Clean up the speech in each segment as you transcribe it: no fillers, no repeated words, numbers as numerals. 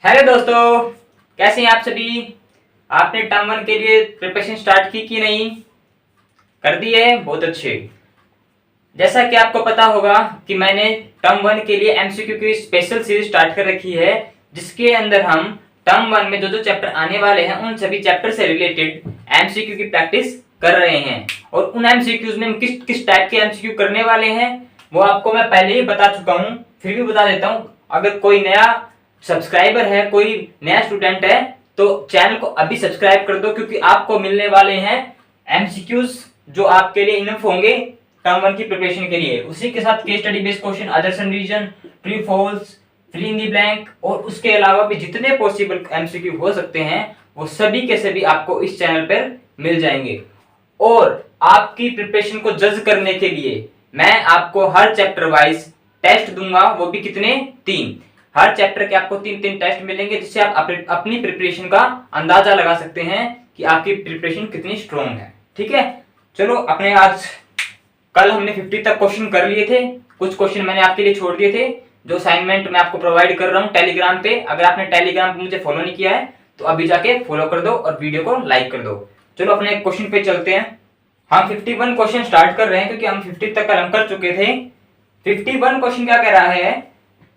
Hello दोस्तों, कैसे हैं आप सभी। आपने टर्म वन के लिए प्रिपरेशन स्टार्ट की कि नहीं? कर दी है, बहुत अच्छे। जैसा कि आपको पता होगा कि मैंने टर्म वन के लिए एमसीक्यू की स्पेशल सीरीज स्टार्ट कर रखी है, जिसके अंदर हम टर्म वन में जो जो चैप्टर आने वाले हैं उन सभी चैप्टर से रिलेटेड एमसीक्यू की प्रैक्टिस कर रहे हैं। और उन एमसीक्यूज में हम किस किस टाइप के एमसीक्यू करने वाले हैं वो आपको मैं पहले ही बता चुका हूं, फिर भी बता देता हूं। अगर कोई नया सब्सक्राइबर है, कोई नया स्टूडेंट है, तो चैनल को अभी सब्सक्राइब कर दो, क्योंकि आपको मिलने वाले हैं एमसीक्यूज जो आपके लिए इनफ होंगे टर्म वन की प्रिपरेशन के लिए। उसी के साथ case study based question, assertion reason, true false, fill in the blank और उसके अलावा भी जितने पॉसिबल एमसीक्यू हो सकते हैं वो सभी के सभी आपको इस चैनल पर मिल जाएंगे। और आपकी प्रिपरेशन को जज करने के लिए मैं आपको हर चैप्टर वाइज टेस्ट दूंगा, वो भी कितने? 3। हर चैप्टर के आपको 3-3 टेस्ट मिलेंगे, जिससे आप अपनी प्रिपरेशन का अंदाजा लगा सकते हैं कि आपकी प्रिपरेशन कितनी स्ट्रॉन्ग है। ठीक है, चलो अपने आज कल हमने 50 तक क्वेश्चन कर लिए थे। कुछ क्वेश्चन मैंने आपके लिए छोड़ दिए थे जो असाइनमेंट मैं आपको प्रोवाइड कर रहा हूँ टेलीग्राम पे। अगर आपने टेलीग्राम पे मुझे फॉलो नहीं किया है तो अभी जाके फॉलो कर दो और वीडियो को लाइक कर दो। चलो अपने क्वेश्चन पे चलते हैं। हम 51 क्वेश्चन स्टार्ट कर रहे हैं क्योंकि हम 50 तक कल कर चुके थे। 51 क्वेश्चन क्या कह रहा है?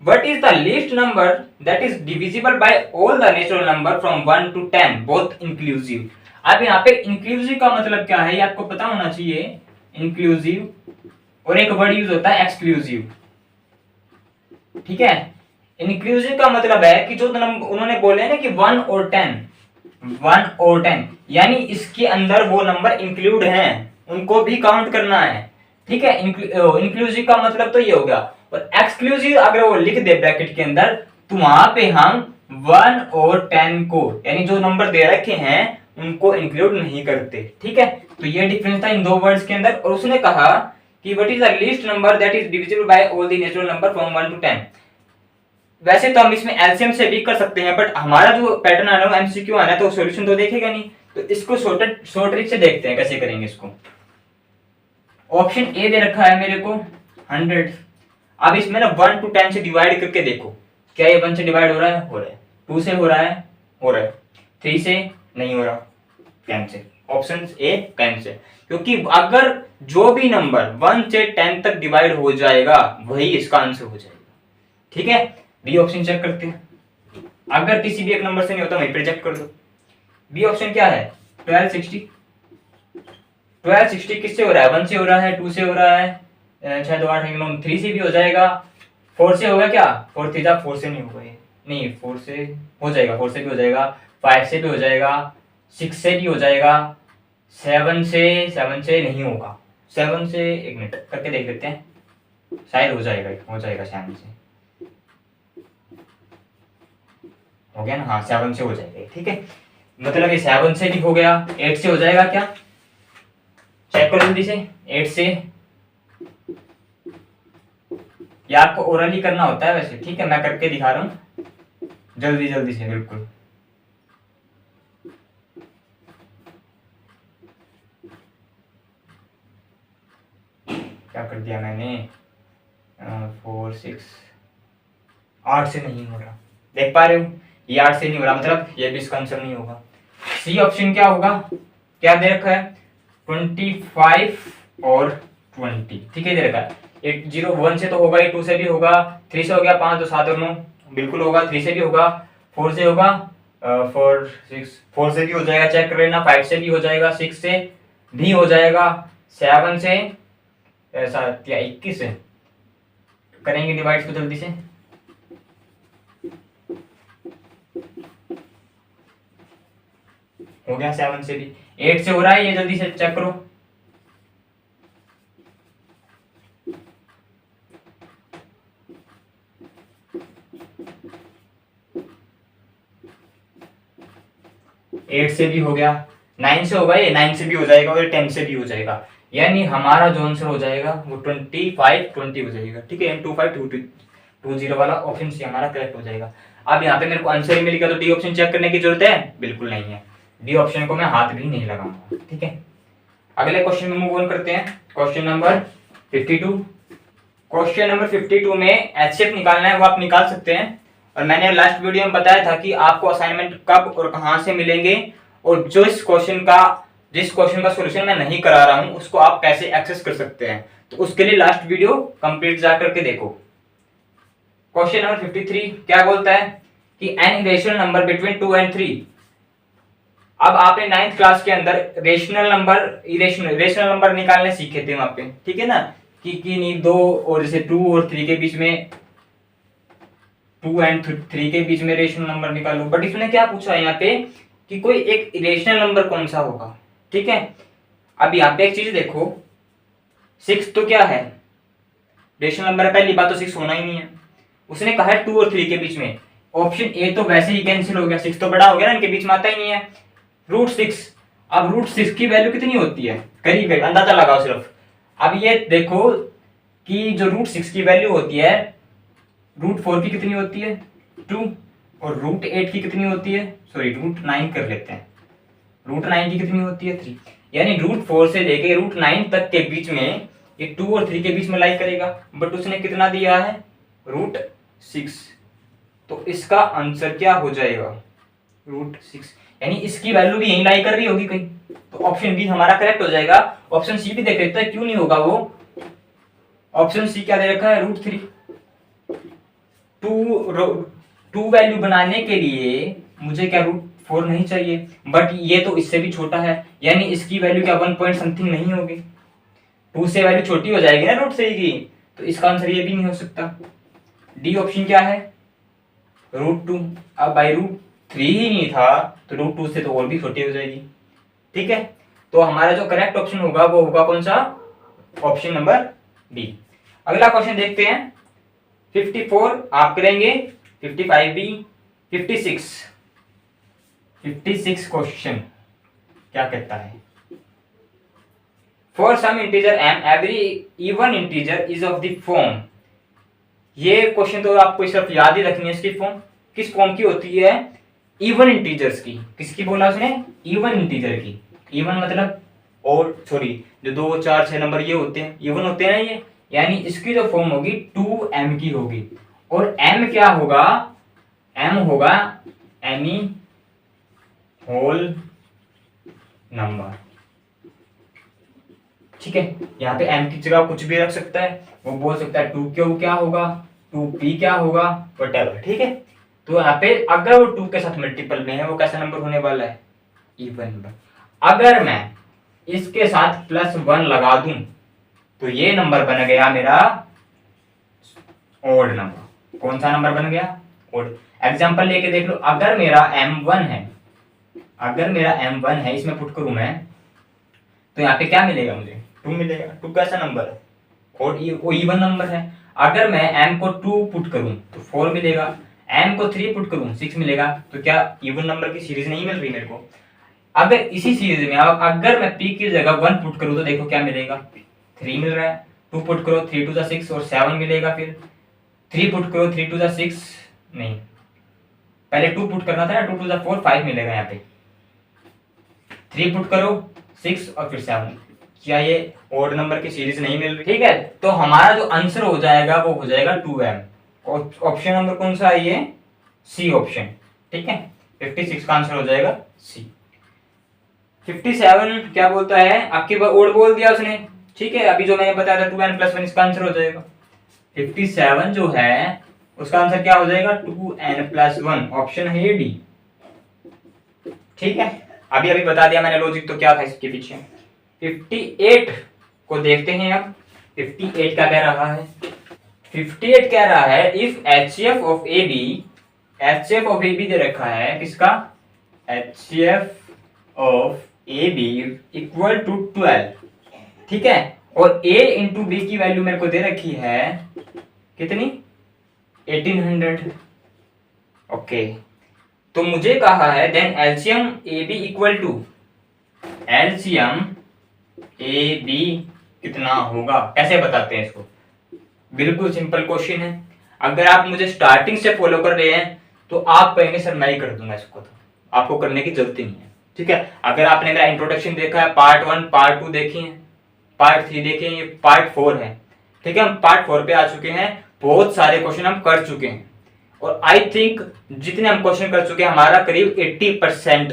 What is the least number that is divisible by all the natural number from 1 to 10 both inclusive? अब यहाँ पे inclusive का मतलब क्या है ये आपको पता होना चाहिए। inclusive और एक वर्ड यूज होता है exclusive। ठीक है, inclusive का मतलब है कि जो नंबर उन्होंने बोले ना कि 1 और 10 यानी इसके अंदर वो नंबर इंक्लूड हैं, उनको भी काउंट करना है। ठीक है, इंक्लूसिव का मतलब तो ये होगा। और एक्सक्लूसिव अगर वो लिख दे ब्रैकेट के अंदर तो वहां पे हम 1 और 10 को यानी जो नंबर दे रखे हैं उनको इंक्लूड नहीं करते। ठीक है, तो ये डिफरेंस था इन दो वर्ड्स के अंदर। और उसने कहा कि what is the least number that is divisible by all the natural number from 1 to 10। वैसे तो हम इसमें एलसीएम से भी कर सकते हैं, बट हमारा जो पैटर्न आना है एमसीक्यू आना है तो सॉल्यूशन तो देखेगा नहीं, तो इसको शॉर्ट ट्रिक से देखते हैं कैसे करेंगे इसको। ऑप्शन ए दे रखा है मेरे को 100। अब इसमें ना 1 to 10 से डिवाइड करके देखो, क्या ये 1 से डिवाइड हो रहा है? हो रहा है। 2 से हो रहा है। 3 से नहीं हो रहा, 10 से। ऑप्शन ए 10 से, क्योंकि अगर जो भी नंबर 1 से 10 तक डिवाइड हो जाएगा वही इसका आंसर हो जाएगा। ठीक है, बी ऑप्शन चेक करते हैं। अगर किसी भी एक नंबर से नहीं होता वहीं पर रिजेक्ट कर दो। बी ऑप्शन क्या है? 1260 किससे हो रहा है? 1 से हो रहा है, 2 से हो रहा है, 6 2 8 9 3 से भी हो जाएगा, 4 से होगा क्या? 4 थीटा 4 से नहीं होगा ये, नहीं 4 से हो जाएगा, 4 से भी हो जाएगा, 5 से भी हो जाएगा, 6 से भी हो जाएगा, 7 से नहीं होगा। 7 से एक मिनट करके देख लेते हैं, शायद हो जाएगा 7 से। हो गया ना? हाँ 7 से हो जाएगा। ठीक है, मतलब ये 7 से भी हो गया। 8 से हो जाएगा क्या? चेक करो जल्दी से। 8 से ये आपको ओरली करना होता है वैसे। ठीक है, मैं करके दिखा रहा हूं जल्दी से, बिल्कुल। क्या कर दिया मैंने? 4 6 8 से नहीं हो रहा, देख पा रहे हो? ये 8 से नहीं हो रहा, मतलब ये भी इसका आंसर नहीं होगा। सी ऑप्शन क्या होगा? क्या दे रखा है? 25 और 20। ठीक है, दे रखा है। 8 0 1 से तो होगा ही, 2 से भी होगा, 3 से हो गया, 5 2 7 और 9 बिल्कुल होगा, 3 से भी होगा, 4 से होगा, 4 से भी हो जाएगा, चेक कर लेना। 5 से भी हो जाएगा, 6 से भी हो जाएगा, 7 से ऐसा क्या 21 से करेंगे डिवाइड को जल्दी से। हो गया 7 से भी। 8 से हो रहा है, ये जल्दी से चेक करो। एट से भी हो गया, 9 से होगा, ये 9 से भी हो जाएगा और 10 से भी हो जाएगा। यानी हमारा जो आंसर हो जाएगा वो 25 20 हो जाएगा। ठीक है, M2520 वाला ऑप्शन सी हमारा करेक्ट हो जाएगा। अब यहाँ पे मेरे को आंसर ही मिल गया, तो डी ऑप्शन चेक करने की जरूरत है? बिल्कुल नहीं है। डी ऑप्शन को मैं हाथ भी नहीं लगाऊंगा। ठीक है, अगले क्वेश्चन में मूव ऑन करते हैं। Question number 52। क्वेश्चन नंबर 52 में एचसीएफ निकालना है, वो आप निकाल सकते हैं। और मैंने लास्ट वीडियो में बताया था कि आपको असाइनमेंट कब और कहां से मिलेंगे, और जिस क्वेश्चन का सॉल्यूशन मैं नहीं करा रहा हूं उसको आप कैसे एक्सेस कर सकते हैं। तो उसके लिए लास्ट वीडियो कंप्लीट जा करके देखो। क्वेश्चन नंबर 53 क्या बोलता है कि an irrational number between 2 and 3। अब आपने 9th क्लास के अंदर रेशनल नंबर निकालने सीखे थे वहां पे, ठीक है ना, कि नहीं 2 और जैसे 2 और 3 के बीच में 2 and 3 के बीच में रेशनल नंबर निकालो। बट इसमें क्या पूछा है यहाँ पे कि कोई एक इरेशनल नंबर कौन सा होगा, ठीक है। अब यहाँ पे एक चीज देखो, 6 तो क्या है, रेशनल नंबर है, पहली बात तो 6 होना ही नहीं है। उसने कहा है 2 और 3 के बीच में, ऑप्शन ए तो वैसे ही कैंसिल हो गया, 6 तो बड़ा हो गया ना, इनके बीच में आता ही नहीं है। √6, अब √6 की वैल्यू कितनी होती है, करीब अंदाजा लगाओ सिर्फ। अब ये देखो कि जो √6 की वैल्यू होती है, √4 की कितनी होती है 2, और √8 की कितनी होती है, सॉरी √9 कर लेते हैं, √9 की कितनी होती है 3, यानी √4 से लेके √9 तक के बीच में ये 2 और 3 के बीच में लाई करेगा। बट उसने कितना दिया है √6, तो इसका आंसर क्या हो जाएगा √6, यानी इसकी वैल्यू भी यही लाई कर रही होगी कहीं, तो ऑप्शन बी हमारा करेक्ट हो जाएगा। ऑप्शन सी भी देख लेते हैं क्यों नहीं होगा वो। ऑप्शन सी क्या दे रखा है √3। 2 वैल्यू बनाने के लिए मुझे क्या √4 नहीं चाहिए, बट ये तो इससे भी छोटा है, यानी इसकी वैल्यू क्या 1 पॉइंट समथिंग नहीं होगी, 2 से वैल्यू छोटी हो जाएगी ना √3 की, तो इसका आंसर ये भी नहीं हो सकता। डी ऑप्शन क्या है √2। अब बाई √3 ही नहीं था तो √2 से तो और भी छोटी हो जाएगी, ठीक है। तो हमारा जो करेक्ट ऑप्शन होगा वो होगा कौन सा, ऑप्शन नंबर बी। अगला क्वेश्चन देखते हैं 54 आप करेंगे, 55 बी, 56 क्वेश्चन क्या कहता है, for some integer m every even integer is of the form. ये क्वेश्चन तो आपको सिर्फ याद ही रखनी है, इसकी फॉर्म किस फॉर्म की होती है, इवन इंटीजर्स की। किसकी बोला उसने, इवन इंटीजर की। इवन मतलब और सॉरी जो 2 4 6 नंबर ये होते हैं इवन होते हैं ना ये, यानी इसकी जो फॉर्म होगी 2m की होगी, और m क्या होगा, m होगा एनी होल नंबर, ठीक है। यहाँ पे m की जगह कुछ भी रख सकता है, वो बोल सकता है 2q क्या होगा, 2p क्या होगा, व्हाटएवर, ठीक है। तो यहाँ पे अगर वो 2 के साथ मल्टीपल में है वो कैसा नंबर होने वाला है, इवन नंबर। अगर मैं इसके साथ +1 लगा दूं तो ये नंबर बन गया मेरा ऑड नंबर। कौन सा नंबर बन गया, ऑड। एग्जांपल लेके देख लो, अगर मेरा m1 है, अगर मेरा m1 है इसमें पुट करूं मैं, तो यहाँ पे क्या मिलेगा मुझे 2 मिलेगा। 2 कैसा नंबर है, और वो इवन नंबर है। अगर मैं m को 2 पुट करूं तो 4 मिलेगा, m को 3 पुट करूं 6 मिलेगा। तो क्या इवन नंबर की सीरीज नहीं मिल रही मेरे को। अगर इसी सीरीज में अगर मैं p की जगह 1 पुट करूं तो देखो क्या मिलेगा, 3 मिल रहा है। 2 पुट करो 3 2 6 और 7 मिलेगा, फिर 3 पुट करो 3 2 6, नहीं पहले 2 पुट करना था ना, 2 2 4 5 मिलेगा यहाँ पे। 3 पुट करो 6 और फिर 7, क्या ये ऑड नंबर की सीरीज नहीं मिल रही, ठीक है। तो हमारा जो आंसर हो जाएगा वो हो जाएगा 2m। ऑप्शन नंबर कौन सा है ये, सी ऑप्शन, ठीक है। 56 का आंसर हो जाएगा सी। 57 क्या बोलता है, आपकी बार ऑड बोल दिया उसने, ठीक है। अभी जो मैंने बताया था 2n + 1 इसका आंसर हो जाएगा। 57 जो है उसका आंसर क्या हो जाएगा 2n + 1, ऑप्शन है ये डी, ठीक है। अभी बता दिया मैंने लॉजिक तो क्या था इसके पीछे। 58 को देखते हैं अब, 58 क्या कह रहा है, 58 कह रहा है if HCF of AB, HCF of AB दे रखा है किसका, HCF of AB equal to 12, ठीक है। और A इंटू B की वैल्यू मेरे को दे रखी है कितनी 1800, ओके। तो मुझे कहा है then LCM AB equal to, LCM AB कितना होगा, कैसे बताते हैं इसको, बिल्कुल सिंपल क्वेश्चन है। अगर आप मुझे स्टार्टिंग से फॉलो कर रहे हैं तो आप कहेंगे सर मैं ही कर दूंगा इसको, तो आपको करने की जरूरत ही नहीं है, ठीक है। अगर आपने मेरा इंट्रोडक्शन देखा है, पार्ट 1 पार्ट 2 देखे हैं, पार्ट 3 देखे हैं, ये पार्ट 4 है, ठीक है। हम पार्ट 4 पे आ चुके हैं, बहुत सारे क्वेश्चन हम कर चुके हैं। और आई थिंक जितने हम क्वेश्चन कर चुके हैं हमारा करीब 80%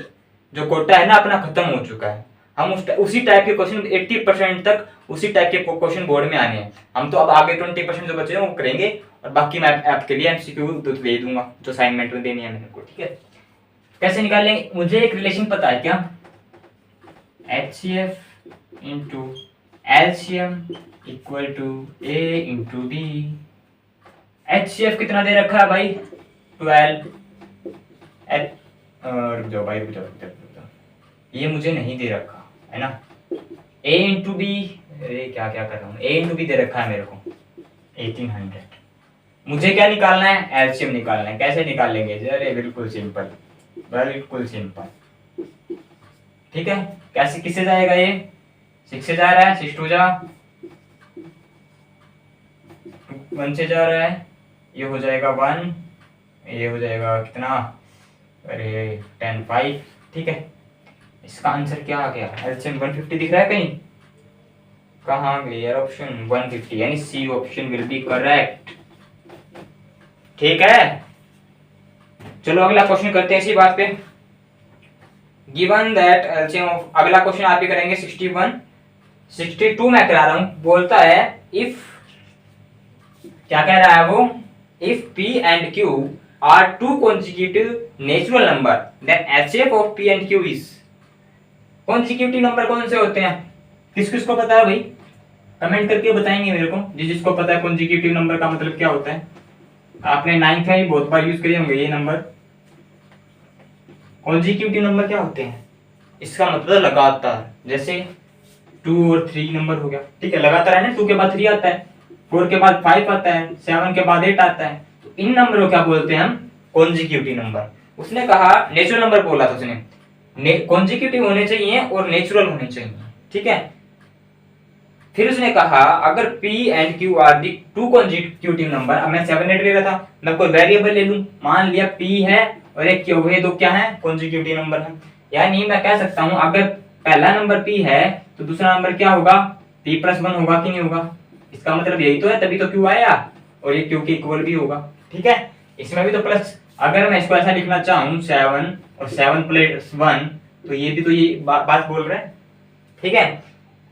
जो कोटा है ना अपना खत्म हो चुका है। हम उसी टाइप के क्वेश्चन 80% तक उसी टाइप के क्वेश्चन बोर्ड में आने हैं। हम तो अब आगे 20% जो बचे हैं वो करेंगे और बाकी मैं आपके लिए एमसीक्यू दे दूंगा जो असाइनमेंट में देनी है मेरे को, ठीक है। कैसे निकालेंगे, मुझे एक रिलेशन पता है क्या, HCF into LCM equal to A into B। HCF कितना दे रखा है भाई 12। रुक जाओ भाई, रुक जाओ, ये मुझे नहीं दे रखा है ना। A इंटू बी, अरे क्या क्या कर रहा हूँ, A इंटू बी दे रखा है मेरे को 1800। मुझे क्या निकालना है, एलसीएम निकालना है। कैसे निकालेंगे, अरे बिल्कुल सिंपल, बिल्कुल सिंपल, ठीक है। कैसे किससे जाएगा, ये 6 से जा रहा है, 6 2 जा 1 से जा रहा है, ये हो जाएगा 1, ये हो जाएगा कितना, अरे 10 5, ठीक है। इसका आंसर क्या आ गया, एलसीएम 150 दिख रहा है कहीं, कहाँ गई यार ऑप्शन 150, यानी C option will be correct, ठीक है। चलो अगला क्वेश्चन करते हैं इसी बात पे। गिवन दैट एलसीएम ऑफ, अगला क्वेश्चन आप ही करेंगे 61 62 मैं करा रहा हूं। बोलता है इफ, क्या कह रहा है वो, if P and Q are two consecutive natural number then HCF of P and Q is। Consecutive number कौन से होते हैं, किस किस को पता है भाई, कमेंट करके बताएंगे मेरे को जिसको पता है कॉन्जिक्यूटिव नंबर का मतलब क्या होता है। आपने 9th में भी बहुत बार यूज किए होंगे ये नंबर। कॉन्जिक्यूटिव नंबर क्या होते हैं, इसका मतलब लगातार, जैसे 2 और 3 नंबर हो गया, ठीक है, लगातार है ना, 2 के बाद 3 आता है, 4 के बाद 5 आता है, 7 के बाद 8 आता है, तो इन नंबर को क्या बोलते हैं हम, कॉन्जिक्यूटिव नंबर। उसने कहा नेचुरल नंबर बोला था उसने, कॉन्जिक्यूटिव होने चाहिए और नेचुरल होने चाहिए, ठीक है। फिर उसने कहा अगर P and Q are the two consecutive number, अब मैं 7 8 ले रहा था, मैं कोई वेरिएबल ले लूं, मान लिया P है और एक Q है, तो क्या है, कॉन्जिक्यूटिव नंबर है। यानी मैं कह सकता हूं अगर पहला नंबर P है तो दूसरा नंबर क्या होगा, P+1 होगा कि नहीं होगा, इसका मतलब यही तो है, तभी तो Q आया, और ये Q के इक्वल भी होगा, ठीक है। इसमें भी तो प्लस, अगर मैं इसको ऐसा लिखना चाहूं 7 और 7 + 1, तो ये भी तो ये बात बोल रहे हैं, ठीक है।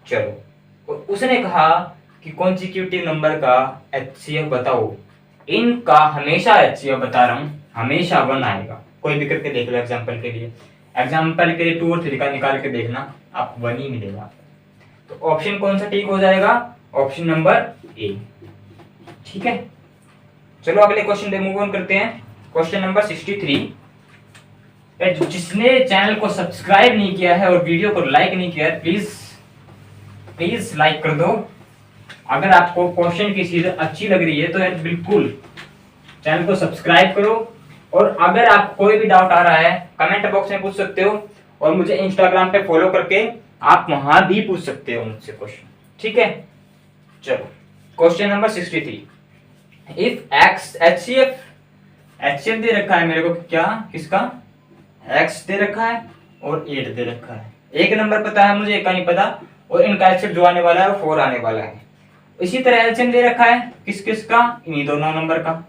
चलो, उसने कहा कि कॉन्जिक्यूटिव नंबर का HCF बताओ, इनका हमेशा HCF बता रहा हूं, हमेशा 1 आएगा। कोई भी करके देख लो, एग्जांपल के लिए 2 और 3 का निकाल के देखना, आप 1 ही मिलेगा। तो ऑप्शन कौन सा ठीक हो जाएगा, ऑप्शन नंबर A, ठीक है। चलो अगले क्वेश्चन पे मूव ऑन करते हैं। Question number 63। जिसने चैनल को सब्सक्राइब नहीं किया है और वीडियो को लाइक नहीं किया है, प्लीज लाइक कर दो। अगर आपको क्वेश्चन की चीज अच्छी लग रही है तो यार बिल्कुल चैनल को सब्सक्राइब करो, और अगर आप कोई भी डाउट आ रहा है कमेंट बॉक्स में पूछ सकते हो, और मुझे इंस्टाग्राम पे फॉलो करके आप वहां भी पूछ सकते हो मुझसे क्वेश्चन, ठीक है। चलो question number 63। If x HCF दे रखा है मेरे को, क्या किसका, x दे रखा है और 8 दे रखा है, एक नंबर पता है मुझे, एक का नहीं पता, और इनका HCF जो आने वाला है वो 4 आने वाला है। इसी तरह एलसीएम दे रखा है किस किस का, इन्हीं दोनों नंबर का।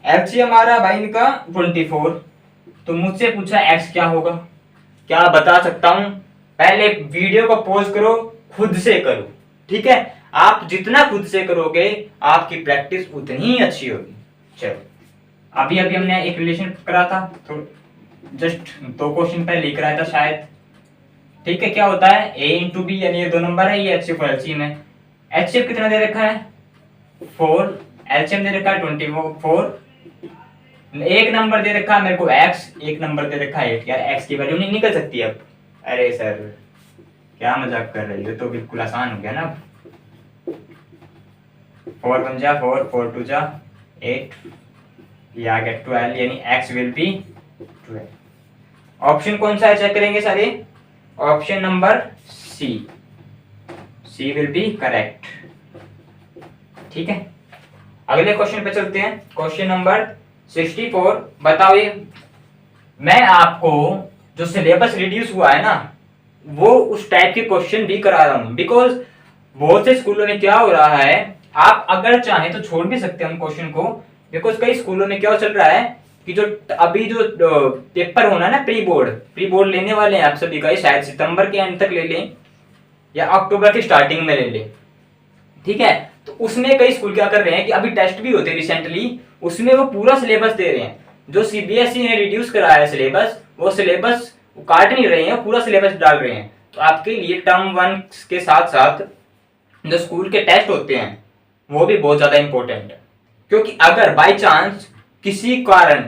एलसीएम आ रहा है भाई इनका 24, तो मुझसे पूछा x क्या होगा, क्या बता सकता हूं, पहले वीडियो को पॉज करो, खुद से करो, ठीक है। आप जितना खुद से करोगे आपकी प्रैक्टिस उतनी ही अच्छी होगी। चलो अभी हमने एक रिलेशन करा था, तो जस्ट 2 क्वेश्चन पहले लिख रहा था शायद, ठीक है। क्या होता है A इंटू बी, यानी ये 2 नंबर है, ये HCF और LCM है। HCF कितना दे रखा है 4, LCM दे रखा है 24, एक नंबर दे रखा है मेरे को x, एक नंबर दे रखा है 8। यार x की वैल्यू नहीं निकल सकती अब, अरे सर क्या मजाक कर रही हो, तो बिल्कुल आसान हो गया ना। 4 1 जा 4, 4 2 जा 8, ये आ गया 12, यानी x विल बी 12। ऑप्शन कौन सा है चेक करेंगे सारे, option number C will be correct, ठीक है। अगले क्वेश्चन पे चलते हैं। Question number 64। बताओ, ये मैं आपको जो सिलेबस रिड्यूस हुआ है ना, वो उस टाइप के क्वेश्चन भी करा रहा हूं, बिकॉज बहुत से स्कूलों में क्या हो रहा है, आप अगर चाहें तो छोड़ भी सकते हैं उन क्वेश्चन को, बिकॉज कई स्कूलों में क्या चल रहा है कि जो अभी जो पेपर होना है ना, प्री बोर्ड लेने वाले हैं आप सभी का, शायद सितंबर के एंड तक ले लें या अक्टूबर की स्टार्टिंग में ले लें, ठीक है। तो उसमें कई स्कूल क्या कर रहे हैं कि अभी टेस्ट भी होते हैं रिसेंटली, उसमें वो पूरा सिलेबस दे रहे हैं। जो सीबीएसई ने रिड्यूस कराया है सिलेबस, वो सिलेबस काट नहीं रहे हैं, पूरा सिलेबस डाल रहे हैं। तो आपके लिए टर्म 1 के साथ साथ जो स्कूल के टेस्ट होते हैं वो भी बहुत ज्यादा इंपॉर्टेंट है, क्योंकि अगर बाय चांस किसी कारण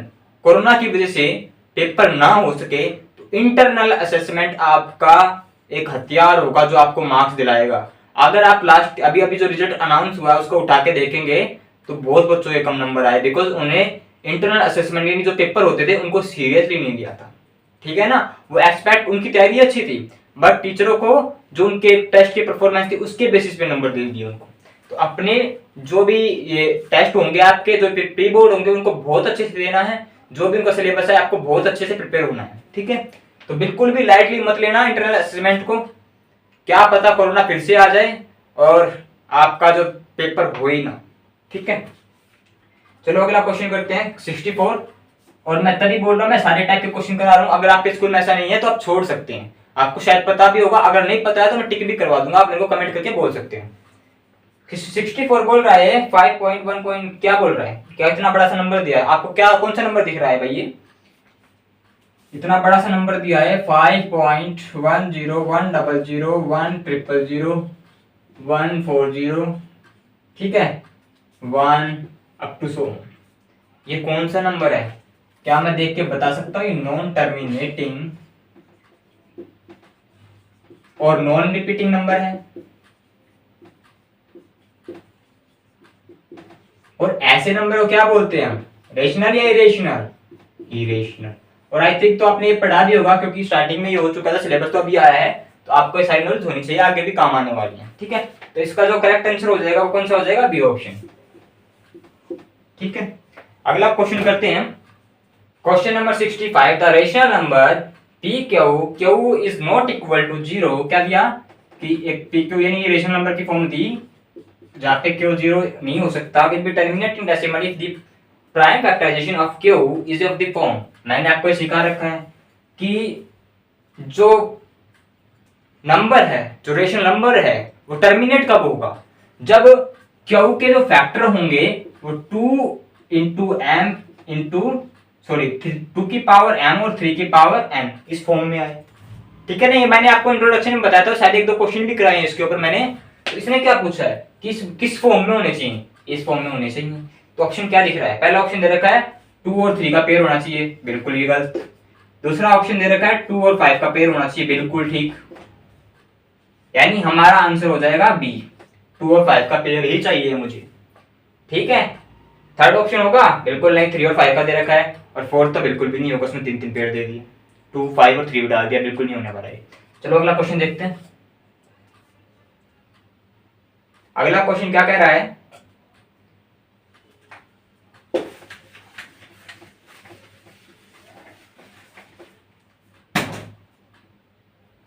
कोरोना की वजह से पेपर ना हो सके तो इंटरनल असेसमेंट आपका एक हथियार होगा जो आपको मार्क्स दिलाएगा। अगर आप लास्ट अभी जो रिजल्ट अनाउंस हुआ है उसको उठा के देखेंगे तो बहुत बच्चों के कम नंबर आए, बिकॉज उन्हें इंटरनल असेसमेंट यानी जो पेपर होते थे उनको सीरियसली नहीं लिया था, ठीक है ना। वो एक्सपेक्ट, उनकी तैयारी अच्छी थी, बट टीचरों को जो उनके टेस्ट की परफॉर्मेंस थी उसके बेसिस पे नंबर दे दिए उनको। तो अपने जो भी ये टेस्ट होंगे आपके, जो प्री बोर्ड होंगे, उनको बहुत अच्छे से देना है। जो भी उनका सिलेबस है आपको बहुत अच्छे से प्रिपेयर होना है, ठीक है। तो बिल्कुल भी लाइटली मत लेना इंटरनल असेसमेंट को, क्या पता कोरोना फिर से आ जाए और आपका जो पेपर हो ही ना, ठीक है। चलो अगला क्वेश्चन करते हैं 64। और मैं तभी बोल रहा हूं, मैं सारे टाइप के क्वेश्चन करा रहा हूं। अगर आपके स्कूल में ऐसा नहीं है तो आप छोड़ सकते हैं, आपको शायद पता भी होगा, अगर नहीं पता है तो मैं टिक भी करवा दूंगा, आप मेरे को कमेंट करके बोल सकते हैं। 64 बोल रहा है 5.1 क्या बोल रहा है, क्या इतना बड़ा सा नंबर दिया है आपको, क्या कौन सा नंबर दिख रहा है भाई, ये इतना बड़ा सा नंबर दिया है 5.101001001000140, ठीक है, 1 अप टू 100। ये कौन सा नंबर है, क्या मैं देख के बता सकता हूँ? ये नॉन टर्मिनेटिंग और नॉन रिपीटिंग नंबर है। और ऐसे नंबर को क्या बोलते हैं हम, रेशनल या इरेशनल? इरेशनल। और आई थिंक तो आपने ये पढ़ा भी होगा, क्योंकि स्टार्टिंग में ये हो चुका था, सिलेबस तो अभी आया है, तो आपको ये सारी नॉलेज होनी चाहिए, आगे भी काम आने वाली है, ठीक है। तो इसका जो करेक्ट आंसर हो जाएगा वो कौन सा हो जाएगा? बी ऑप्शन, ठीक है। अगला क्वेश्चन करते हैं, question number 65। The rational number P Q is not equal to 0। क्या दिया कि एक पी क्यू यानी रेशनल नंबर की फॉर्म दी जहां पे क्यू 0 नहीं हो सकता, will be terminating decimal if the prime factorization of Q is of the form. मैंने आपको सिखा रखा है कि जो नंबर है, जो रेशनल नंबर है, वो टर्मिनेट कब होगा? जब क्यू के जो फैक्टर होंगे वो 2 इंटू एम इंटू 2 की पावर m और 3 की पावर n इस फॉर्म में आए, ठीक है ना। ये मैंने आपको इंट्रोडक्शन में बताया था, शायद 1-2 क्वेश्चन भी कराए हैं इसके ऊपर मैंने। तो इसने क्या पूछा है, किस फॉर्म में होने चाहिए? इस फॉर्म में होने चाहिए। तो ऑप्शन क्या दिख रहा है? पहला ऑप्शन दे रखा है 2 और 3 का पेयर होना चाहिए, बिल्कुल ये गलत। दूसरा ऑप्शन दे रखा है 2 और 5 का पेयर होना चाहिए, बिल्कुल ठीक। यानी हमारा आंसर हो जाएगा बी, 2 और 5 का पेयर ही चाहिए मुझे, ठीक है। थर्ड ऑप्शन होगा बिल्कुल नहीं, 3 और 5 का दे रखा है, और फोर्थ तो बिल्कुल भी नहीं होगा, उसमें 3 पेयर दे दिए, 2, 5 और 3 भी डाल दिया, बिल्कुल नहीं होने वाला है। चलो अगला क्वेश्चन देखते हैं। अगला क्वेश्चन क्या कह रहा है,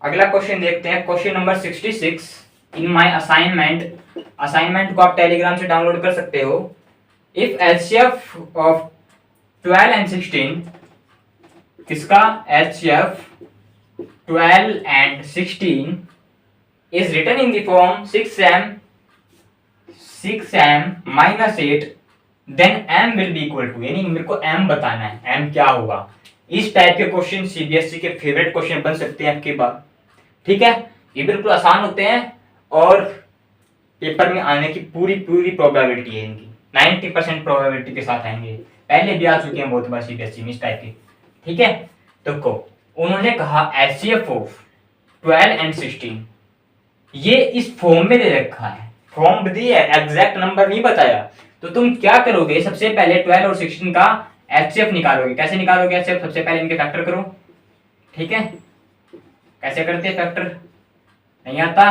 अगला क्वेश्चन देखते हैं, question number 66। In my assignment को आप टेलीग्राम से डाउनलोड कर सकते हो। इफ एचसीएफ ऑफ 12 and 16, किसका HCF 12 and 16 is written in the form 6m minus 8, then m will be equal to, यानी मेरे को m बताना है, m क्या होगा। इस टाइप के क्वेश्चन सीबीएसई के फेवरेट क्वेश्चन बन सकते हैं आपके बाद, ठीक है। ये बिल्कुल आसान होते हैं और पेपर में आने की पूरी प्रोबेबिलिटी है इनकी, 90% प्रोबेबिलिटी के साथ आएंगे, पहले भी आ चुके हैं बहुत बार सीबीएसई में इस टाइप के, ठीक है। तो उन्होंने कहा एचसीएफ ऑफ 12 and 16, ये इस फॉर्म में दे रखा है, फॉर्म दी है, एग्जैक्ट नंबर नहीं बताया। तो तुम क्या करोगे, सबसे पहले 12 और 16 का एचसीएफ निकालोगे। कैसे निकालोगे एचसीएफ? सबसे पहले इनके फैक्टर करो, ठीक है। कैसे करते हैं फैक्टर? नहीं आता?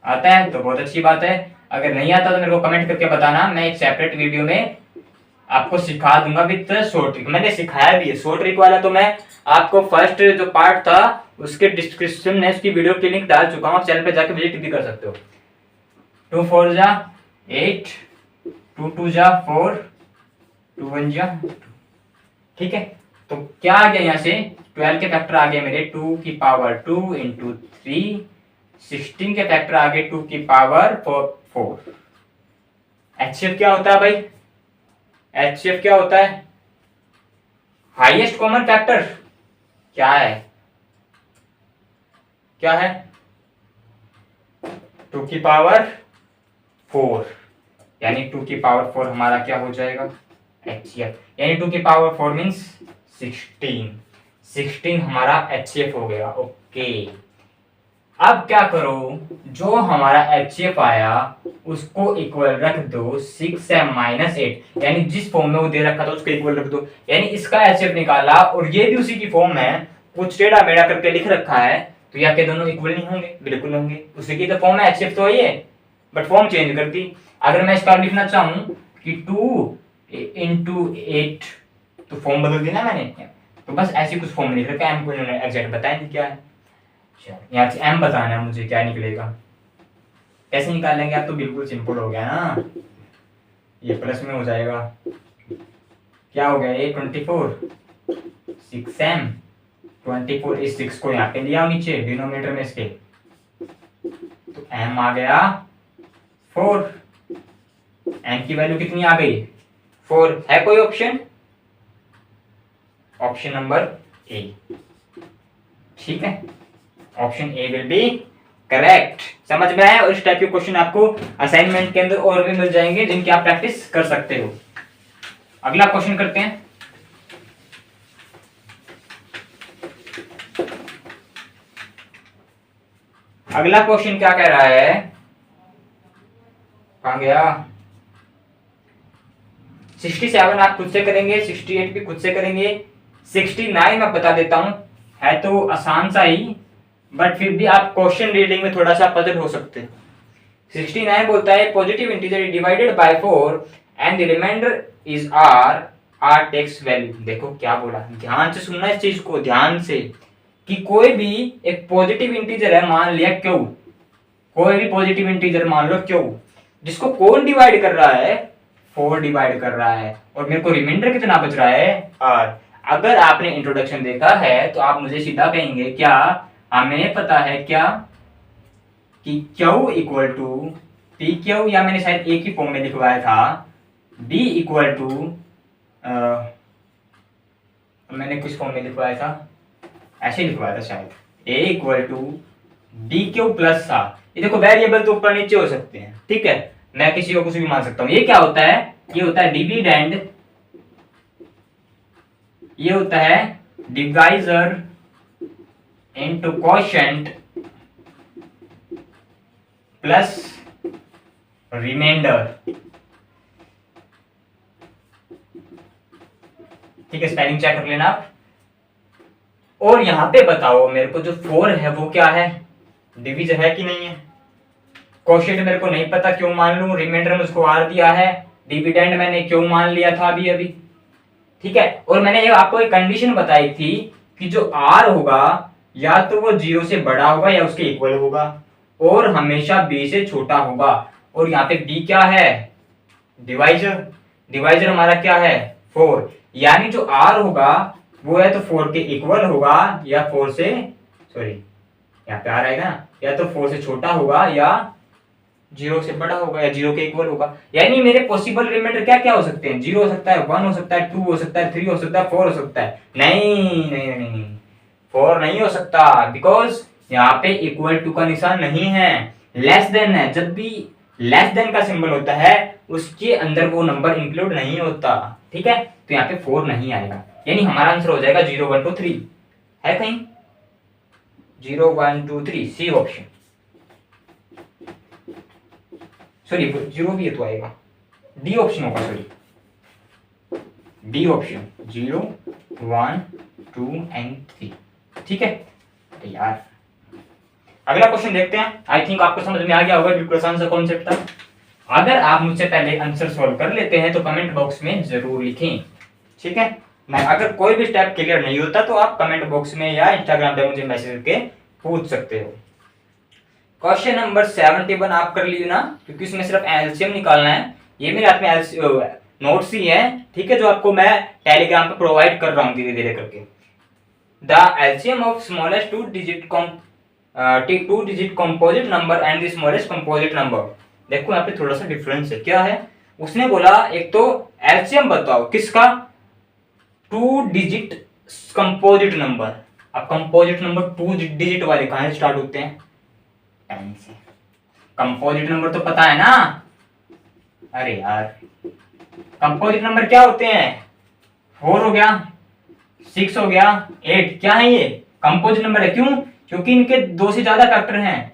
आता है तो बहुत अच्छी बात है, अगर नहीं आता तो मेरे को कमेंट करके बताना, मैं एक सेपरेट वीडियो में आपको सिखा दूंगा विद शॉर्ट ट्रिक। मैंने सिखाया भी है शॉर्ट ट्रिक वाला, तो मैं आपको फर्स्ट जो पार्ट था उसके डिस्क्रिप्शन में उसकी वीडियो की लिंक डाल चुका हूँ, आप चैनल पे जाके विजिट भी कर सकते हो। 2 4 जा 8, 2 2 जा 4, 2 1 जा, ठीक है। तो क्या आ गया यहाँ से 12 के फैक्टर आ गए मेरे 2 की पावर 2 इंटू 3, 16 के फैक्टर आ गए 2 की पावर 4। एचसीएफ क्या होता है भाई? एचसीएफ क्या होता है? हाईएस्ट कॉमन फैक्टर क्या है? क्या है? 2 की पावर 4, यानी 2 की पावर 4 हमारा क्या हो जाएगा? एचसीएफ, यानी 2 की पावर 4 मीन्स 16 हमारा एचसीएफ हो गया। ओके, अब क्या करो, जो हमारा एचसीएफ आया उसको इक्वल रख दो 6m माइनस 8, यानी जिस फॉर्म में वो दे रखा था उसको इक्वल रख दो, यानी इसका एचसीएफ निकाला और ये भी उसी की फॉर्म है, कुछ टेढ़ा मेढ़ा करके लिख रखा है, तो या के दोनों इक्वल नहीं होंगे? बिल्कुल होंगे, उसी की तो फॉर्म है, एचसीएफ तो है, बट फॉर्म चेंज कर दी। अगर मैं इसका लिखना चाहूं कि 2 इंटू 8, तो फॉर्म बदल दी ना मैंने, तो बस ऐसी कुछ फॉर्म लिख रखा है, एम को इन्होंने एग्जैक्ट बताया नहीं क्या है। यहाँ से एम बताना है मुझे, क्या निकलेगा, कैसे निकालेंगे आप? तो बिल्कुल सिंपल हो गया ना, ये प्लस में हो जाएगा, क्या हो गया ये 24, 6m, 24 इस 6 को यहाँ पे लिया नीचे डिनोमिनेटर में इसके, तो m आ गया 4, m की वैल्यू कितनी आ गई? 4। है कोई ऑप्शन? ऑप्शन नंबर ए, ठीक है, option A will be correct. समझ में आया? और इस टाइप के क्वेश्चन आपको असाइनमेंट के अंदर और भी मिल जाएंगे जिनकी आप प्रैक्टिस कर सकते हो। अगला क्वेश्चन करते हैं। अगला क्वेश्चन क्या कह रहा है, कहां गया? 67 आप खुद से करेंगे, 68 भी खुद से करेंगे, 69 मैं बता देता हूं, है तो आसान सा ही, बट फिर भी आप क्वेश्चन रीडिंग में थोड़ा सा पजल हो सकते हैं। 69 बोलता है positive integer divided by 4 and the reminder is R takes value. देखो क्या बोला, ध्यान से सुनना इस चीज को, ध्यान से, कि कोई भी एक पॉजिटिव इंटीजर है, मान लिया क्यू, कोई भी पॉजिटिव इंटीजर मान लो क्यू, जिसको कौन डिवाइड कर रहा है? 4 डिवाइड कर रहा है, और मेरे को रिमाइंडर कितना बच रहा है? आर। अगर आपने इंट्रोडक्शन देखा है तो आप मुझे सीधा कहेंगे क्या, हमें पता है क्या कि Q equal to P Q, या मैंने शायद एक ही फॉर्म में लिखवाया था, B इक्वल टू, मैंने कुछ फॉर्म में लिखवाया था, ऐसे लिखवाया था शायद, A equal to B Q plus R. ये देखो वेरिएबल तो ऊपर नीचे हो सकते हैं, ठीक है, मैं किसी को कुछ भी मान सकता हूं। ये क्या होता है? ये होता है डिविडेंड, ये होता है divisor into quotient plus reminder, ठीक है, स्पेलिंग चेक कर लेना आप। और यहां पे बताओ मेरे को जो 4 है वो क्या है? डिवीजर है कि नहीं है? क्वोशिएंट मेरे को नहीं पता, क्यों मान लूं? रिमाइंडर में उसको आर दिया है, डिविडेंड मैंने क्यों मान लिया था अभी अभी, ठीक है। और मैंने आपको एक कंडीशन बताई थी कि जो आर होगा या तो वो 0 से बड़ा होगा या उसके इक्वल होगा, और हमेशा b से छोटा होगा। और यहाँ पे b क्या है? डिवाइजर, डिवाइजर हमारा क्या है? 4, यानी जो r होगा वो है तो 4 के इक्वल होगा या 4 से, सॉरी यहाँ पे r आएगा ना, या तो 4 से छोटा होगा या 0 से बड़ा होगा या 0 के इक्वल होगा। यानी मेरे पॉसिबल रिमाइंडर क्या क्या हो सकते हैं? 0 हो सकता है, 1 हो सकता है, 2 हो सकता है, 3 हो सकता है, 4 हो सकता है। नहीं नहीं नहीं, 4 नहीं हो सकता, बिकॉज यहाँ पे इक्वल टू का निशान नहीं है, लेस देन है। जब भी लेस देन का सिंबल होता है उसके अंदर वो नंबर इंक्लूड नहीं होता, ठीक है। तो यहाँ पे 4 नहीं आएगा, यानी हमारा आंसर हो जाएगा 0 1 2 3। है कहीं 0 1 2 3? सी ऑप्शन, सॉरी 0 भी है तो आएगा, डी ऑप्शन होगा, सॉरी डी ऑप्शन, 0 1 2 एंड 3, ठीक है। तो यार अगला क्वेश्चन देखते हैं। आई थिंक आपको समझ में आ गया होगा, बिल्कुल आसान सा कॉन्सेप्ट था। अगर आप मुझसे पहले आंसर सॉल्व कर लेते हैं तो कमेंट बॉक्स में जरूर लिखें, ठीक है। मैं अगर कोई भी स्टेप क्लियर नहीं होता तो आप कमेंट बॉक्स में या इंस्टाग्राम पे मुझे मैसेज करके पूछ सकते हो। क्वेश्चन नंबर 71 आप कर लीजिए ना, क्योंकि इसमें सिर्फ एलसीएम निकालना है। ये मेरे हाथ में नोट्स ही है, ठीक है, जो आपको मैं टेलीग्राम पे प्रोवाइड कर रहा हूँ धीरे धीरे करके। The LCM of smallest two digit composite number and the smallest composite number. देखो यहाँ पे थोड़ा सा डिफरेंस है, क्या है, उसने बोला एक तो एलसीएम बताओ किसका, 2 डिजिट कंपोजिट नंबर। अब कंपोजिट नंबर 2 डिजिट वाले कहां से स्टार्ट होते हैं, 10 से। कंपोजिट नंबर तो पता है ना, अरे यार कंपोजिट नंबर क्या होते हैं, 4 हो गया, 6 हो गया, 8, क्या है ये कंपोजिट नंबर है, क्यों, क्योंकि इनके 2 से ज्यादा फैक्टर हैं,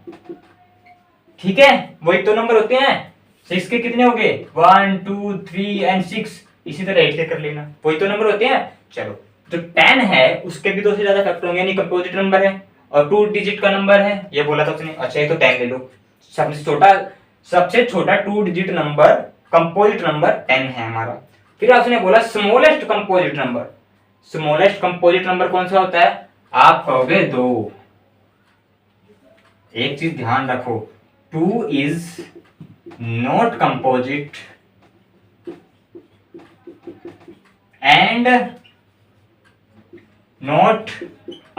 ठीक है, वही तो नंबर होते हैं। 6 के कितने हो गए, 1 2 3 एंड 6, इसी तरह 8 के कर लेना, वही तो नंबर होते हैं। चलो जो 10 है उसके भी 2 से ज्यादा फैक्टर होंगे, यानी कंपोजिट नंबर है, और 2 डिजिट का नंबर है, ये बोला था उसने। अच्छा ये तो 10 ले लो, सबसे छोटा 2 डिजिट नंबर कंपोजिट नंबर 10 है हमारा। फिर आपने बोला smallest composite number, smallest composite number कौन सा होता है, आप कहोगे 2। एक चीज ध्यान रखो, 2 is not composite and not,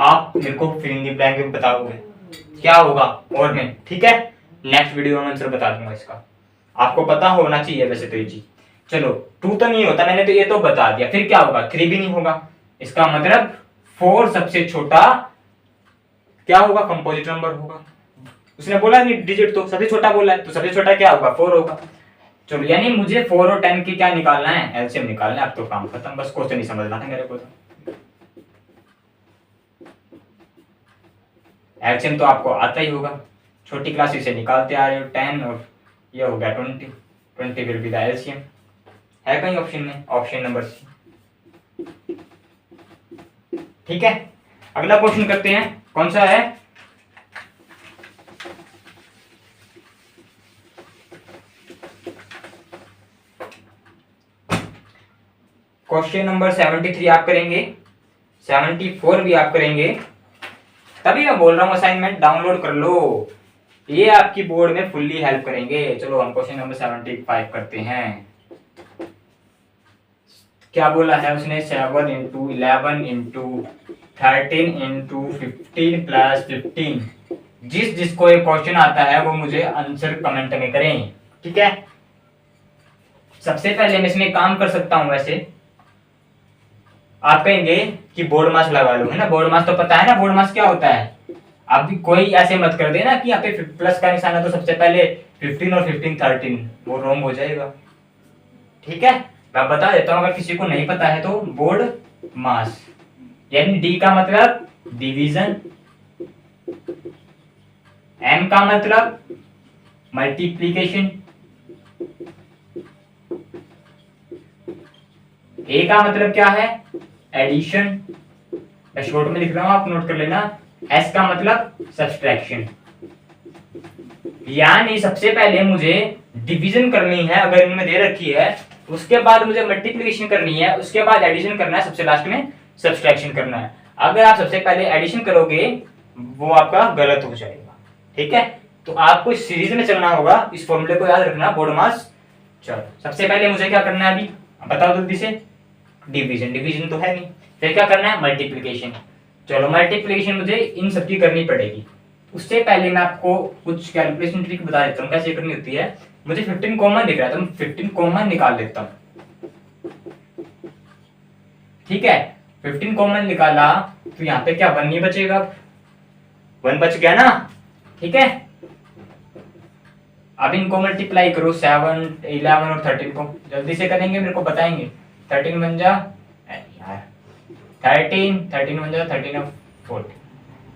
आप मेरे को फिल इन द ब्लैंक में बताओगे क्या होगा और में, ठीक है, नेक्स्ट वीडियो में आंसर बता दूंगा इसका, आपको पता होना चाहिए वैसे तो ये चीज। चलो 2 तो नहीं होता, मैंने तो ये तो बता दिया, फिर क्या होगा, 3 भी नहीं होगा, इसका मतलब 4 सबसे छोटा क्या होगा, कंपोजिट नंबर होगा। उसने बोला नहीं डिजिट, तो सबसे छोटा बोला है, तो सबसे छोटा क्या होगा, 4 होगा। चलो यानी मुझे 4 और 10 की क्या निकालना है, एलसीएम निकालना है, अब तो काम खत्म, बस क्वेश्चन ही समझना है मेरे को तो। एलसीएम तो आपको आता ही होगा, छोटी क्लास से निकालते आ रहे हो, 10 और ये हो गया 20 विल बी द एलसीएम, है कहीं ऑप्शन में, ऑप्शन नंबर सी, ठीक है। अगला क्वेश्चन करते हैं, कौन सा है, क्वेश्चन नंबर 73 आप करेंगे, 74 भी आप करेंगे, तभी मैं बोल रहा हूँ असाइनमेंट डाउनलोड कर लो, ये आपकी बोर्ड में फुल्ली हेल्प करेंगे। चलो हम क्वेश्चन नंबर 75 करते हैं। क्या बोला है उसने, 7 इंटू 11 इंटू 13 इंटू 15 प्लस 15। जिसको ये क्वेश्चन आता है वो मुझे आंसर कमेंट में करें, ठीक है। सबसे पहले मैं इसमें काम कर सकता हूं, वैसे आप कहेंगे कि बोर्ड मास लगा लो, है ना, बोर्ड मास तो पता है ना, बोर्ड मास क्या होता है। अब भी कोई ऐसे मत कर देना कि यहाँ पे प्लस का निशान है तो सबसे पहले 15 और 15 13, वो रॉन्ग हो जाएगा, ठीक है। मैं बता देता हूं, अगर किसी को नहीं पता है तो बोर्ड मास यानी डी का मतलब डिवीजन, एम का मतलब मल्टीप्लीकेशन, ए का मतलब क्या है, एडिशन, मैं शॉर्ट में लिख रहा हूं आप नोट कर लेना, एस का मतलब सब्सट्रैक्शन। यानी सबसे पहले मुझे डिवीजन करनी है अगर इनमें दे रखी है, उसके बाद मुझे मल्टीप्लिकेशन करनी है, उसके बाद एडिशन करना है, सबसे लास्ट में सब्सट्रैक्शन करना है। अगर आप सबसे पहले एडिशन करोगे वो आपका गलत हो जाएगा, ठीक है। तो आपको इस सीरीज में चलना होगा, इस फॉर्मूले को याद रखना, बोर्ड मास। चलो सबसे पहले मुझे क्या करना है, अभी बताओ जल्दी से, डिवीजन, डिवीजन तो है नहीं, फिर क्या करना है, मल्टीप्लिकेशन। चलो मल्टीप्लिकेशन मुझे इन सबकी करनी पड़ेगी, उससे पहले मैं आपको कुछ कैलकुलेशन ट्रिक बता देता हूँ कैसे करनी होती है। मुझे 15 कॉमन दिख रहा है तो मैं 15 कॉमन निकाल लेता हूँ, ठीक है। 15 कॉमन निकाला तो यहाँ पे क्या 1 नहीं बचेगा, 1 बच गया ना, ठीक है। अब इनको मल्टीप्लाई करो, 7 11 और 13 को जल्दी से करेंगे, मेरे को बताएंगे। 13 बन जा यार, 13 बन जा 13 और 40,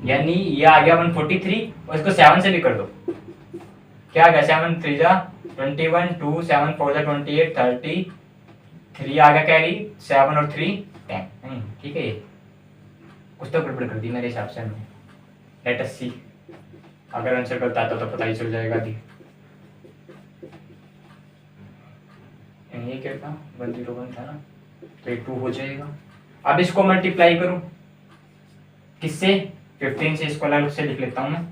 यानी ये आ गया 143, और इसको 7 से भी कर दो, क्या आ गया, 7 3 जा 21, 2 7 4 जा 28, 30, 3 आ गया कैरी, 7 और 3 10, ठीक है। कुछ तो गड़बड़ कर दी मेरे हिसाब से, लेट अस सी, अगर आंसर गलत आता तो पता ही चल जाएगा। ये क्या था, 101 था ना, तो ये 2 हो जाएगा। अब इसको मल्टीप्लाई करूं किससे, 15 से, इसको अलग से लिख लेता हूं मैं,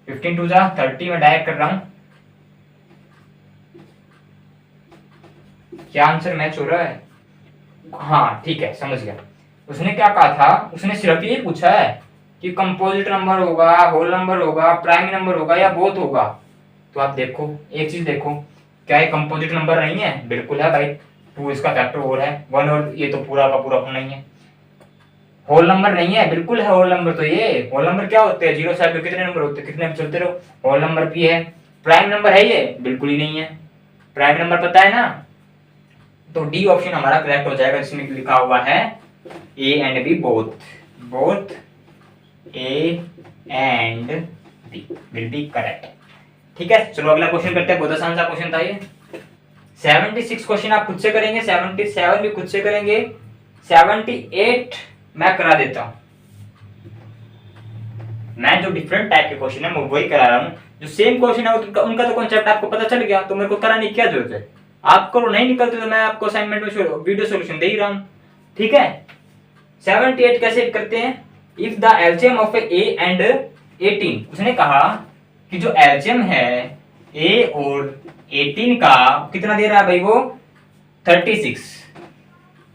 15 2 जा 30 में डायरेक्ट कर रहा हूं, क्या आंसर मैच हो रहा है? हाँ ठीक है, समझ गया। उसने क्या कहा था, उसने सिर्फ ये पूछा है कि कंपोजिट नंबर होगा, होल नंबर होगा, प्राइम नंबर होगा या बोथ होगा। तो आप देखो, एक चीज देखो, क्या ये कंपोजिट नंबर नहीं है? बिल्कुल है भाई, 2 इसका फैक्टर और है, 1 और ये तो पूरा का पूरा नहीं है। होल नंबर नहीं है? बिल्कुल है होल नंबर। तो ये होल नंबर क्या होते हैं? 0 से आगे कितने नंबर होते हैं? कितने भी चलते रहो, होल नंबर भी है। प्राइम नंबर है ये? बिल्कुल ही नहीं है। प्राइम नंबर पता है ना? तो डी ऑप्शन हमारा करेक्ट हो जाएगा, जिसमें लिखा हुआ है A and B both, both A and B will be correct. ठीक है, चलो अगला क्वेश्चन करते हैं। बहुत आसान सा क्वेश्चन था ये। 76 क्वेश्चन आप खुद से करेंगे, 77 भी खुद से करेंगे, 78 मैं करा देता हूं। मैं जो डिफरेंट टाइप के क्वेश्चन है मैं वही करा रहा हूं। जो सेम क्वेश्चन है उनका तो कॉन्सेप्ट आपको पता चल गया, तो मेरे को कराने की क्या जरूरत है? आपको नहीं निकलते तो मैं आपको असाइनमेंट में वीडियो सॉल्यूशन दे ही रहा हूं। ठीक है, 78 कैसे करते हैं? If the LCM of A and 18, उसने कहा कि जो एलसीएम है ए और 18 का कितना दे रहा है भाई? वो 36।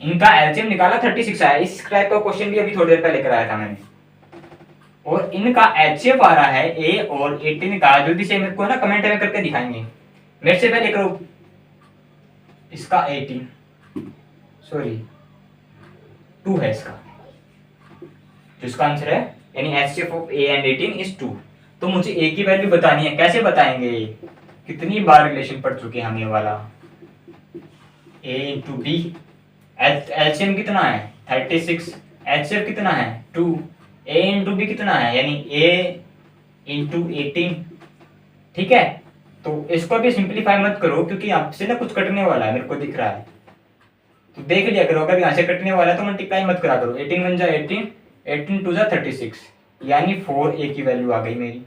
इनका एलसीएम निकाला 36 आया। इस टाइप का क्वेश्चन भी अभी थोड़ी देर पहले कराया था मैंने। और इनका एचसीएफ आ रहा है ए और 18 का। जल्दी से मेरे को ना कमेंट में करके दिखाएंगे। मेरे से पहले करो। इसका 18 सॉरी 2 है इसका, जिसका आंसर है, यानी HCF of A and 18 is 2। तो मुझे ए की वैल्यू बतानी है। कैसे बताएंगे? कितनी बार रिलेशन पढ़ चुके हैं हम ये वाला। ए इंटू बी, एलसीएम कितना है? 36, एचसीएफ कितना है? 2, ए इंटू बी कितना है? यानी ए इंटू 18। ठीक है, तो इसको भी सिंप्लीफाई मत करो, क्योंकि आपसे ना कुछ कटने वाला है, मेरे को दिख रहा है। तो देख लिया करो, अगर यहाँ से कटने वाला है तो मल्टीप्लाई मत करा करो। 18 1 जा 18, 18 2 जा 36, यानी 4 ए की वैल्यू आ गई मेरी।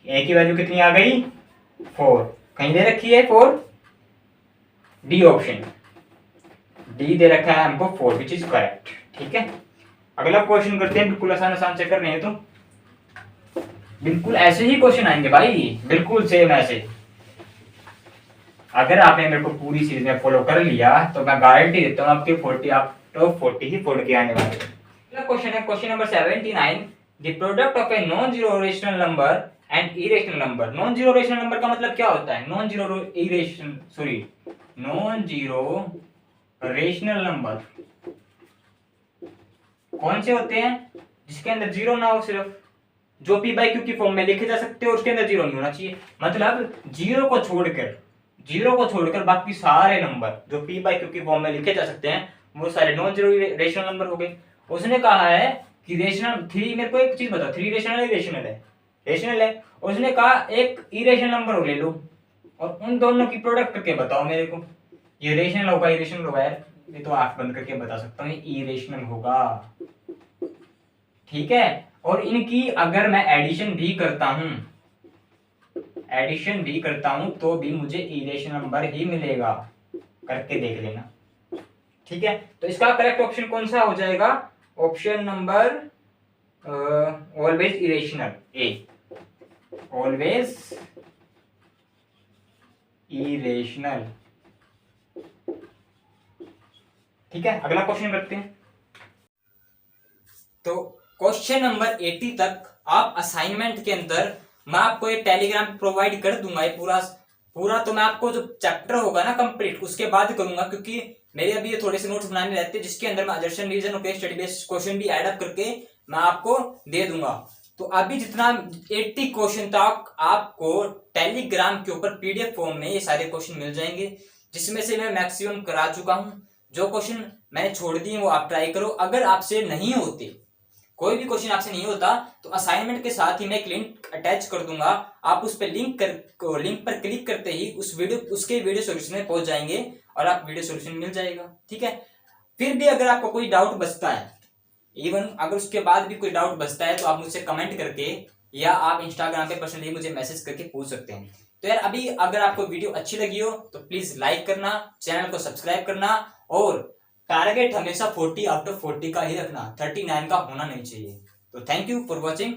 ए की वैल्यू कितनी आ गई? 4। कहीं दे रखी है 4? डी ऑप्शन, डी दे रखा है हमको 4, विच इज करेक्ट। ठीक है, अगला क्वेश्चन करते हैं। बिल्कुल आसान आसान से कर रहे हैं, तो बिल्कुल ऐसे ही क्वेश्चन आएंगे भाई, बिल्कुल सेम ऐसे। अगर आपने मेरे को पूरी सीरीज में फॉलो कर लिया तो मैं गारंटी देता हूँ आपके 40 आप टॉप 40 ही फोड़ के आने वाले। अगला क्वेश्चन है question number 79। The product of a non zero rational number and irrational number. Non zero rational number का मतलब क्या होता है? नॉन जीरो रेशनल नंबर कौन से होते हैं? जिसके अंदर जीरो ना हो, सिर्फ जो पी बाई क्यू की फॉर्म में लिखे जा सकते हैं, उसके अंदर जीरो नहीं होना चाहिए। मतलब जीरो को छोड़कर बाकी सारे नंबर जो पी बाई क्यू की फॉर्म में लिखे जा सकते हैं वो सारे नॉन जीरो रेशनल नंबर हो गए। उसने कहा है कि रेशनल 3, मेरे को एक चीज बताओ, 3 रेशनल है रेशनल है? रेशनल है। उसने कहा एक इरेशनल नंबर ले लो और उन दोनों की प्रोडक्ट करके बताओ मेरे को। ये रेशनल होगा इरेशनल होगा यार? ये तो आंख बंद करके बता सकता हूँ, ये इरेशनल होगा। ठीक है, और इनकी अगर मैं एडिशन भी करता हूं तो भी मुझे इरेशनल नंबर ही मिलेगा। करके देख लेना। ठीक है, तो इसका करेक्ट ऑप्शन कौन सा हो जाएगा? ऑप्शन नंबर ऑलवेज इरेशनल, ए, ऑलवेज इरेशनल। ठीक है, अगला क्वेश्चन करते हैं। तो क्वेश्चन नंबर 80 तक आप असाइनमेंट के अंदर मैं आपको ये टेलीग्राम प्रोवाइड कर दूंगा। ये पूरा तो मैं आपको जो चैप्टर होगा ना कंप्लीट उसके बाद करूंगा, क्योंकि मेरे अभी ये थोड़े से नोट्स बनाने रहते हैं जिसके अंदर मैं अजर्शन रीजन और केस स्टडी बेस्ड क्वेश्चन भी ऐड अप करके मैं आपको दे दूंगा। तो अभी जितना 80 क्वेश्चन तक आपको टेलीग्राम के ऊपर पीडीएफ फॉर्म में ये सारे क्वेश्चन मिल जाएंगे, जिसमें से मैं मैक्सिमम करा चुका हूं। जो क्वेश्चन मैंने छोड़ दिए वो आप ट्राई करो। अगर आपसे नहीं होते, कोई भी क्वेश्चन आपसे नहीं होता, तो असाइनमेंट के साथ ही मैं एक लिंक अटैच कर दूंगा। आप उस पर लिंक पर क्लिक करते ही उसके वीडियो सॉल्यूशन में पहुंच जाएंगे और आप वीडियो सॉल्यूशन मिल जाएगा। ठीक है, फिर भी अगर आपको कोई डाउट बचता है, इवन अगर उसके बाद भी कोई डाउट बचता है, तो आप मुझसे कमेंट करके या आप इंस्टाग्राम पे पर्सनली मुझे मैसेज करके पूछ सकते हैं। तो यार अभी अगर आपको वीडियो अच्छी लगी हो तो प्लीज लाइक करना, चैनल को सब्सक्राइब करना और टारगेट हमेशा 40 आउट ऑफ 40 का ही रखना, 39 का होना नहीं चाहिए। तो थैंक यू फॉर वॉचिंग।